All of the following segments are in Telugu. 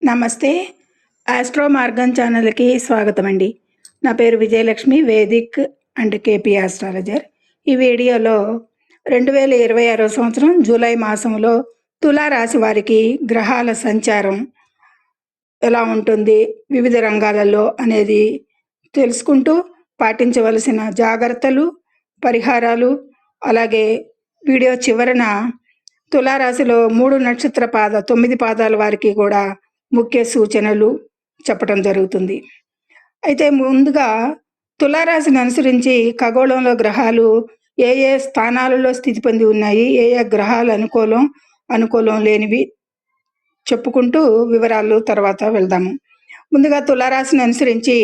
నమస్తే. ఆస్ట్రో మార్గం ఛానల్‌కి స్వాగతమండి. నా పేరు Vijayalakshmi. Vedic and KP astrologer. ఈ వీడియోలో 2026 సంవత్సరం జూలై మాసంలో తులా రాశి వారికి గ్రహాల సంచారం ఎలా ఉంటుంది, వివిధ రంగాలలో అనేది తెలుసుకుంటూ పాటించవలసిన జాగ్రత్తలు, పరిహారాలు, అలాగే వీడియో చివరన తులారాశిలో 9 పాదాల వారికి కూడా ముఖ్య సూచనలు చెప్పటం జరుగుతుంది. అయితే ముందుగా తులారాశిని అనుసరించి ఖగోళంలో గ్రహాలు ఏ ఏ స్థానాలలో స్థితి పొంది ఉన్నాయి, ఏ ఏ గ్రహాలు అనుకూలం లేనివి చెప్పుకుంటూ వివరాలు తర్వాత వెళ్దాము. ముందుగా తులారాశిని అనుసరించి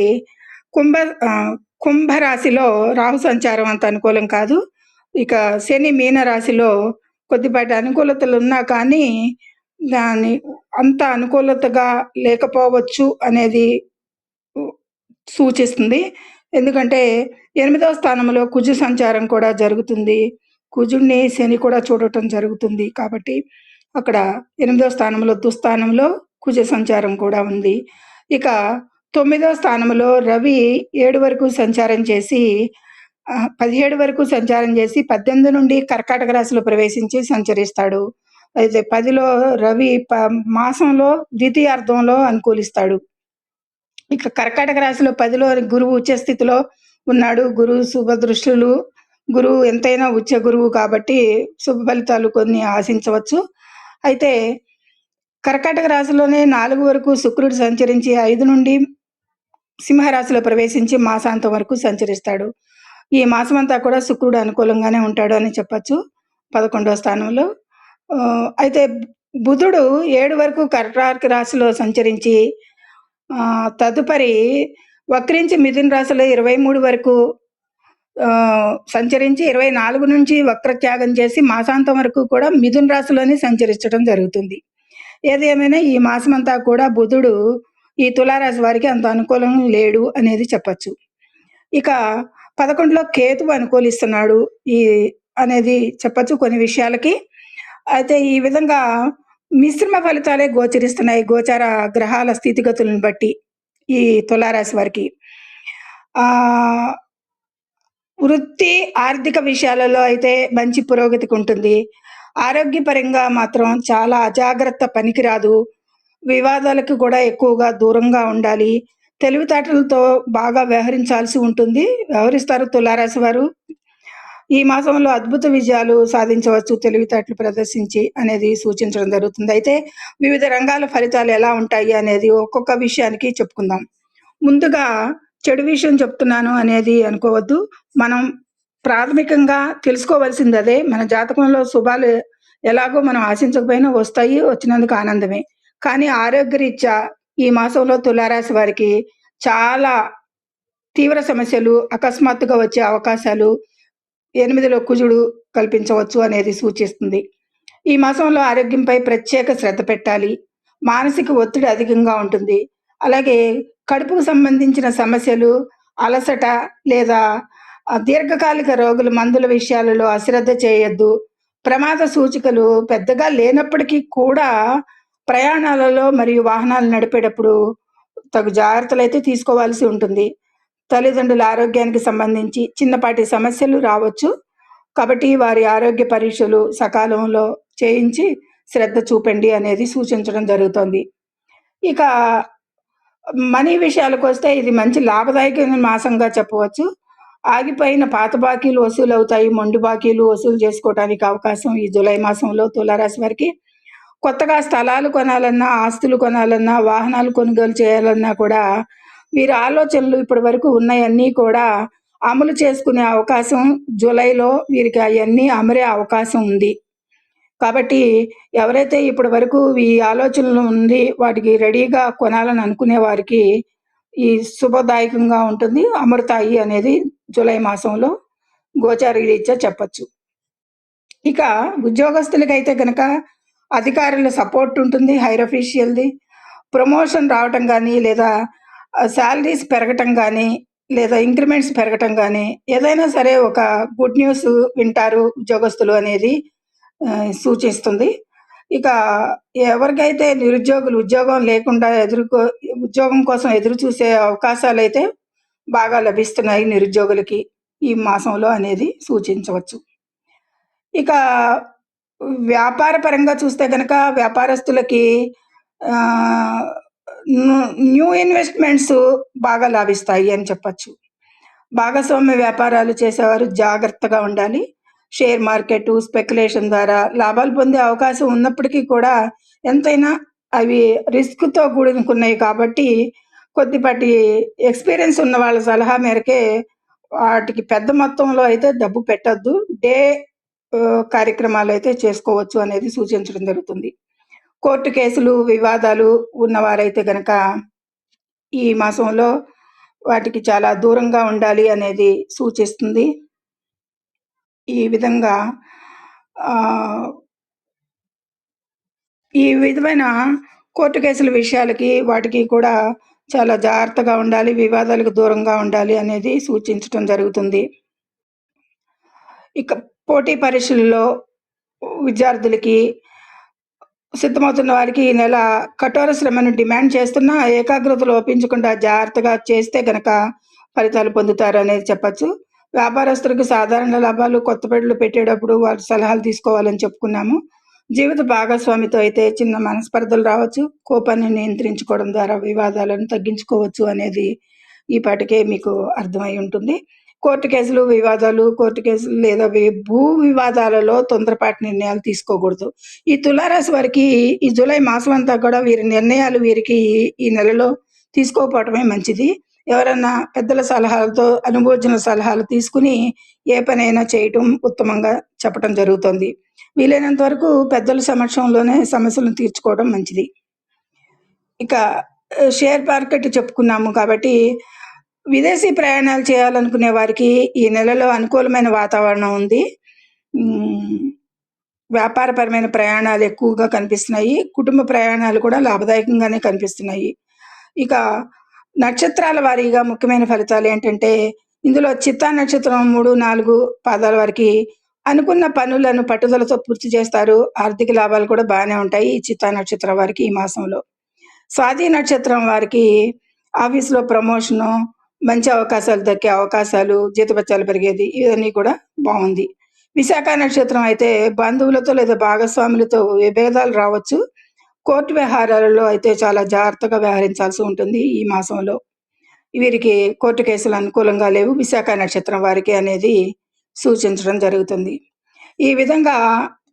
కుంభరాశిలో రాహు సంచారం అంత అనుకూలం కాదు. ఇక శని మీన రాశిలో కొద్దిపాటి అనుకూలతలు ఉన్నా కానీ దాని అంత అనుకూలతగా లేకపోవచ్చు అనేది సూచిస్తుంది. ఎందుకంటే 8వ స్థానంలో కుజు సంచారం కూడా జరుగుతుంది. కుజుడిని శని కూడా చూడటం జరుగుతుంది. కాబట్టి అక్కడ 8వ స్థానంలో దుస్థానంలో కుజ సంచారం కూడా ఉంది. ఇక 9వ స్థానంలో రవి 7 వరకు సంచారం చేసి 17 వరకు సంచారం చేసి 18 నుండి కర్కాటక రాశిలో ప్రవేశించి సంచరిస్తాడు. అయితే 10లో రవి మాసంలో ద్వితీయార్థంలో అనుకూలిస్తాడు. ఇక కర్కాటక రాశిలో 10లో గురువు ఉచ్చ స్థితిలో ఉన్నాడు. గురువు శుభ దృష్టులు, గురువు ఎంతైనా ఉచ్చ గురువు కాబట్టి శుభ ఫలితాలు కొన్ని ఆశించవచ్చు. అయితే కర్కాటక రాశిలోనే 4 వరకు శుక్రుడు సంచరించి 5 నుండి సింహరాశిలో ప్రవేశించి మాసాంతం వరకు సంచరిస్తాడు. ఈ మాసమంతా కూడా శుక్రుడు అనుకూలంగానే ఉంటాడు అని చెప్పచ్చు 11వ స్థానంలో. అయితే బుధుడు 7 వరకు కర్కాటక రాశిలో సంచరించి తదుపరి వక్రించి మిథున రాశిలో 23 వరకు సంచరించి 24 నుంచి వక్రత్యాగం చేసి మాసాంతం వరకు కూడా మిథున రాశిలోనే సంచరించడం జరుగుతుంది. ఏది ఏమైనా ఈ మాసమంతా కూడా బుధుడు ఈ తులారాశి వారికి అంత అనుకూలం లేడు అనేది చెప్పచ్చు. ఇక 11లో కేతువు అనుకూలిస్తున్నాడు అనేది చెప్పచ్చు కొన్ని విషయాలకి. అయితే ఈ విధంగా మిశ్రమ ఫలితాలే గోచరిస్తున్నాయి గోచార గ్రహాల స్థితిగతులను బట్టి ఈ తులారాశి వారికి. వృత్తి ఆర్థిక విషయాలలో అయితే మంచి పురోగతికి ఉంటుంది. ఆరోగ్యపరంగా మాత్రం చాలా అజాగ్రత్త పనికిరాదు. వివాదాలకు కూడా ఎక్కువగా దూరంగా ఉండాలి. తెలివితేటలతో బాగా వ్యవహరించాల్సి ఉంటుంది. వ్యవహరిస్తారు తులారాశి వారు. ఈ మాసంలో అద్భుత విజయాలు సాధించవచ్చు తెలివితేటలు ప్రదర్శించి అనేది సూచించడం జరుగుతుంది. అయితే వివిధ రంగాల ఫలితాలు ఎలా ఉంటాయి అనేది ఒక్కొక్క విషయానికి చెప్పుకుందాం. ముందుగా చెడు విషయం చెప్తున్నాను అనేది అనుకోవద్దు. మనం ప్రాథమికంగా తెలుసుకోవాల్సింది అదే. మన జాతకంలో శుభాలు ఎలాగో మనం ఆశించకపోయినా వస్తాయి, వచ్చినందుకు ఆనందమే. కానీ ఆరోగ్యరీత్యా ఈ మాసంలో తులారాశి వారికి చాలా తీవ్ర సమస్యలు అకస్మాత్తుగా వచ్చే అవకాశాలు 8లో కుజుడు కల్పించవచ్చు అనేది సూచిస్తుంది. ఈ మాసంలో ఆరోగ్యంపై ప్రత్యేక శ్రద్ధ పెట్టాలి. మానసిక ఒత్తిడి అధికంగా ఉంటుంది. అలాగే కడుపుకు సంబంధించిన సమస్యలు, అలసట లేదా దీర్ఘకాలిక రోగుల మందుల విషయాలలో అశ్రద్ధ చేయొద్దు. ప్రమాద సూచికలు పెద్దగా లేనప్పటికీ కూడా ప్రయాణాలలో మరియు వాహనాలు నడిపేటప్పుడు తగు జాగ్రత్తలు అయితే తీసుకోవాల్సి ఉంటుంది. తల్లిదండ్రుల ఆరోగ్యానికి సంబంధించి చిన్నపాటి సమస్యలు రావచ్చు. కాబట్టి వారి ఆరోగ్య పరీక్షలు సకాలంలో చేయించి శ్రద్ధ చూపండి అనేది సూచించడం జరుగుతుంది. ఇక మనీ విషయాలకు వస్తే ఇది మంచి లాభదాయకమైన మాసంగా చెప్పవచ్చు. ఆగిపోయిన పాత బాకీలు వసూలు అవుతాయి. మొండి బాకీలు వసూలు చేసుకోవడానికి అవకాశం ఈ జూలై మాసంలో తులారాశి వారికి. కొత్తగా స్థలాలు కొనాలన్నా, ఆస్తులు కొనాలన్నా, వాహనాలు కొనుగోలు చేయాలన్నా కూడా వీరి ఆలోచనలు ఇప్పటి వరకు ఉన్నాయన్నీ కూడా అమలు చేసుకునే అవకాశం జూలైలో వీరికి అవన్నీ అమరే అవకాశం ఉంది. కాబట్టి ఎవరైతే ఇప్పటి వరకు ఈ ఆలోచనలు ఉంది వాటికి రెడీగా కొనాలని అనుకునే వారికి ఈ శుభదాయకంగా ఉంటుంది, అమరుతాయి అనేది జూలై మాసంలో గోచార రీత్యా చెప్పచ్చు. ఇక ఉద్యోగస్తులకైతే కనుక అధికారుల సపోర్ట్ ఉంటుంది, హైర్ అఫీషియల్ది. ప్రమోషన్ రావటం కానీ లేదా శాలరీస్ పెరగటం కానీ లేదా ఇంక్రిమెంట్స్ పెరగటం కానీ ఏదైనా సరే ఒక గుడ్ న్యూస్ వింటారు ఉద్యోగస్తులు అనేది సూచిస్తుంది. ఇక ఎవరికైతే నిరుద్యోగులు ఉద్యోగం లేకుండా ఉద్యోగం కోసం ఎదురు చూసే అవకాశాలైతే బాగా లభిస్తున్నాయి నిరుద్యోగులకి ఈ మాసంలో అనేది సూచించవచ్చు. ఇక వ్యాపార పరంగా చూస్తే గనక వ్యాపారస్తులకి ఆహ్, న్యూ ఇన్వెస్ట్‌మెంట్స్ బాగా లాభిస్తాయి అని చెప్పచ్చు. భాగస్వామ్య వ్యాపారాలు చేసేవారు జాగ్రత్తగా ఉండాలి. షేర్ మార్కెట్, స్పెక్యులేషన్ ద్వారా లాభాలు పొందే అవకాశం ఉన్నప్పటికీ కూడా ఎంతైనా అవి రిస్క్‌తో కూడుకున్నయి కాబట్టి కొద్దిపాటి ఎక్స్‌పీరియన్స్ ఉన్న వాళ్ళ సలహా మేరకే వాటికి పెద్ద మొత్తంలో అయితే డబ్బు పెట్టొద్దు. డే కార్యక్రమాలైతే చేసుకోవచ్చు అనేది సూచించడం జరుగుతుంది. కోర్టు కేసులు, వివాదాలు ఉన్నవారైతే గనక ఈ మాసంలో వాటికి చాలా దూరంగా ఉండాలి అనేది సూచిస్తుంది. ఈ విధంగా ఆహ్, ఈ విధమైన కోర్టు కేసుల విషయాలకి, వాటికి కూడా చాలా జాగ్రత్తగా ఉండాలి. వివాదాలకు దూరంగా ఉండాలి అనేది సూచించటం జరుగుతుంది. ఇక పోటీ పరీక్షల్లో విద్యార్థులకి సిద్ధమవుతున్న వారికి ఈ నెల కఠోర శ్రమను డిమాండ్ చేస్తున్నా ఏకాగ్రత లోపించకుండా జాగ్రత్తగా చేస్తే గనక ఫలితాలు పొందుతారనేది చెప్పచ్చు. వ్యాపారస్తులకు సాధారణ లాభాలు, కొత్త పెట్టుబడులు పెట్టేటప్పుడు వారి సలహాలు తీసుకోవాలని చెప్పుకున్నాము. జీవిత భాగస్వామితో అయితే చిన్న మనస్పర్ధలు రావచ్చు. కోపాన్ని నియంత్రించుకోవడం ద్వారా వివాదాలను తగ్గించుకోవచ్చు అనేది ఈ పాటికే మీకు అర్థమై ఉంటుంది. కోర్టు కేసులు, కోర్టు కేసులు లేదా భూ వివాదాలలో తొందరపాటు నిర్ణయాలు తీసుకోకూడదు. ఈ తులారాశి వారికి ఈ జూలై మాసం అంతా కూడా వీరి నిర్ణయాలు వీరికి ఈ నెలలో తీసుకోకపోవటమే మంచిది. ఎవరన్నా పెద్దల సలహాలతో, అనుభవజ్ఞుల సలహాలు తీసుకుని ఏ పనైనా చేయటం ఉత్తమంగా చెప్పటం జరుగుతుంది. వీలైనంత వరకు పెద్దల సమక్షంలోనే సమస్యలను తీర్చుకోవడం మంచిది. ఇక షేర్ మార్కెట్ చెప్పుకున్నాము కాబట్టి విదేశీ ప్రయాణాలు చేయాలనుకునే వారికి ఈ నెలలో అనుకూలమైన వాతావరణం ఉంది. వ్యాపారపరమైన ప్రయాణాలు ఎక్కువగా కనిపిస్తున్నాయి. కుటుంబ ప్రయాణాలు కూడా లాభదాయకంగానే కనిపిస్తున్నాయి. ఇక నక్షత్రాల వారీగా ముఖ్యమైన ఫలితాలు ఏంటంటే, ఇందులో చిత్తా నక్షత్రం 3, 4 పాదాల వారికి అనుకున్న పనులను పట్టుదలతో పూర్తి చేస్తారు. ఆర్థిక లాభాలు కూడా బాగానే ఉంటాయి ఈ చిత్తా నక్షత్రం వారికి ఈ మాసంలో. స్వాతి నక్షత్రం వారికి ఆఫీస్‌లో ప్రమోషను, మంచి అవకాశాలు దక్కే అవకాశాలు, జీతభత్యాలు పెరిగేది ఇవన్నీ కూడా బావుంది. విశాఖ నక్షత్రం అయితే బంధువులతో లేదా భాగస్వాములతో విభేదాలు రావచ్చు. కోర్టు వ్యవహారాలలో అయితే చాలా జాగ్రత్తగా వ్యవహరించాల్సి ఉంటుంది ఈ మాసంలో. వీరికి కోర్టు కేసులు అనుకూలంగా లేవు. విశాఖ నక్షత్రం వారికి అనేది సూచించడం జరుగుతుంది. ఈ విధంగా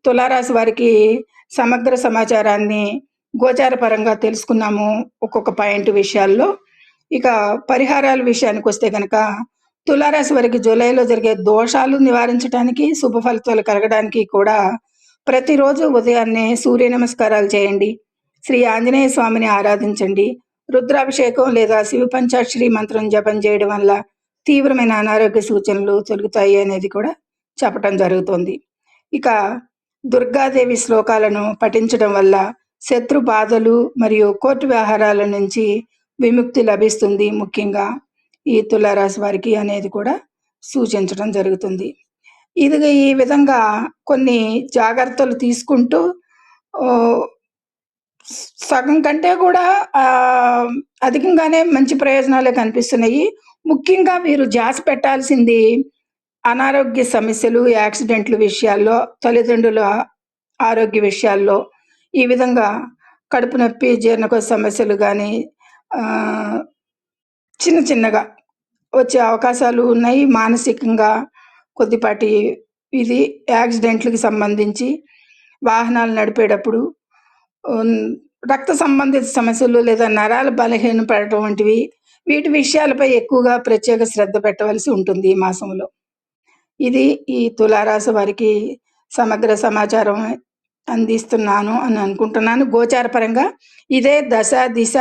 తులారాశి వారికి సమగ్ర సమాచారాన్ని గోచార పరంగా తెలుసుకున్నాము ఒక్కొక్క పాయింట్ విషయాల్లో. ఇక పరిహారాల విషయానికొస్తే గనక తులారాశి వారికి జూలైలో జరిగే దోషాలు నివారించడానికి, శుభ ఫలితాలు కలగడానికి కూడా ప్రతిరోజు ఉదయాన్నే సూర్య నమస్కారాలు చేయండి. శ్రీ ఆంజనేయ స్వామిని ఆరాధించండి. రుద్రాభిషేకం లేదా శివ పంచాక్షరి మంత్రం జపం చేయడం వల్ల తీవ్రమైన అనారోగ్య సూచనలు తొలగుతాయి అనేది కూడా చెప్పటం జరుగుతుంది. ఇక దుర్గాదేవి శ్లోకాలను పఠించడం వల్ల శత్రు బాధలు మరియు కోర్టు వ్యవహారాల నుంచి విముక్తి లభిస్తుంది. ముఖ్యంగా ఈ తులారాశి వారికి అనేది కూడా సూచించడం జరుగుతుంది. ఈ విధంగా కొన్ని జాగ్రత్తలు తీసుకుంటూ సగం కంటే కూడా అధికంగానే మంచి ప్రయోజనాలే కనిపిస్తున్నాయి. ముఖ్యంగా మీరు ధ్యాస పెట్టాల్సింది అనారోగ్య సమస్యలు, యాక్సిడెంట్ల విషయాల్లో, తల్లిదండ్రుల ఆరోగ్య విషయాల్లో, ఈ విధంగా కడుపు నొప్పి, జీర్ణకోశ సమస్యలు గానీ చిన్న చిన్నగా వచ్చే అవకాశాలు ఉన్నాయి. మానసికంగా కొద్దిపాటి ఇది యాక్సిడెంట్‌లకి సంబంధించి వాహనాలు నడిపేటప్పుడు రక్త సంబంధిత సమస్యలు లేదా నరాలు బలహీనపడటం వంటివి, వీటి విషయాలపై ఎక్కువగా ప్రత్యేక శ్రద్ధ పెట్టవలసి ఉంటుంది ఈ మాసంలో. ఇది ఈ తులారాశి వారికి సమగ్ర సమాచారం అందిస్తున్నాను అని అనుకుంటున్నాను. గోచార పరంగా ఇదే దశ, దిశ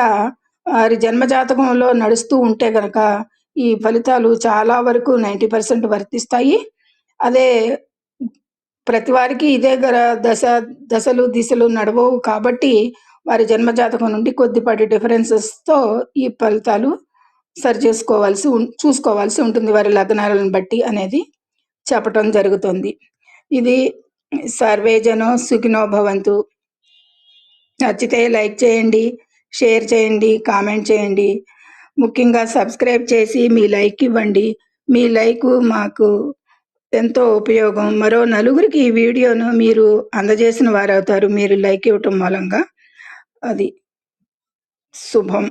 వారి జన్మజాతకంలో నడుస్తూ ఉంటే గనక ఈ ఫలితాలు చాలా వరకు 90% వర్తిస్తాయి. అదే ప్రతి వారికి ఇదే దశలు, దిశలు నడవవు కాబట్టి వారి జన్మజాతకం నుండి కొద్దిపాటి డిఫరెన్సెస్‌తో ఈ ఫలితాలు చూసుకోవాల్సి ఉంటుంది వారి లగ్నాలను బట్టి అనేది చెప్పటం జరుగుతుంది. ఇది సర్వే జనో సుఖినో భవంతు. నచ్చితే లైక్ చేయండి, షేర్ చేయండి, కామెంట్ చేయండి. ముఖ్యంగా సబ్స్క్రైబ్ చేసి మీ లైక్ ఇవ్వండి. మీ లైకు మాకు ఎంతో ఉపయోగం. మరో నలుగురికి ఈ వీడియోను మీరు అందజేసిన వారవుతారు మీరు లైక్ ఇవ్వటం మూలంగా. అది శుభం.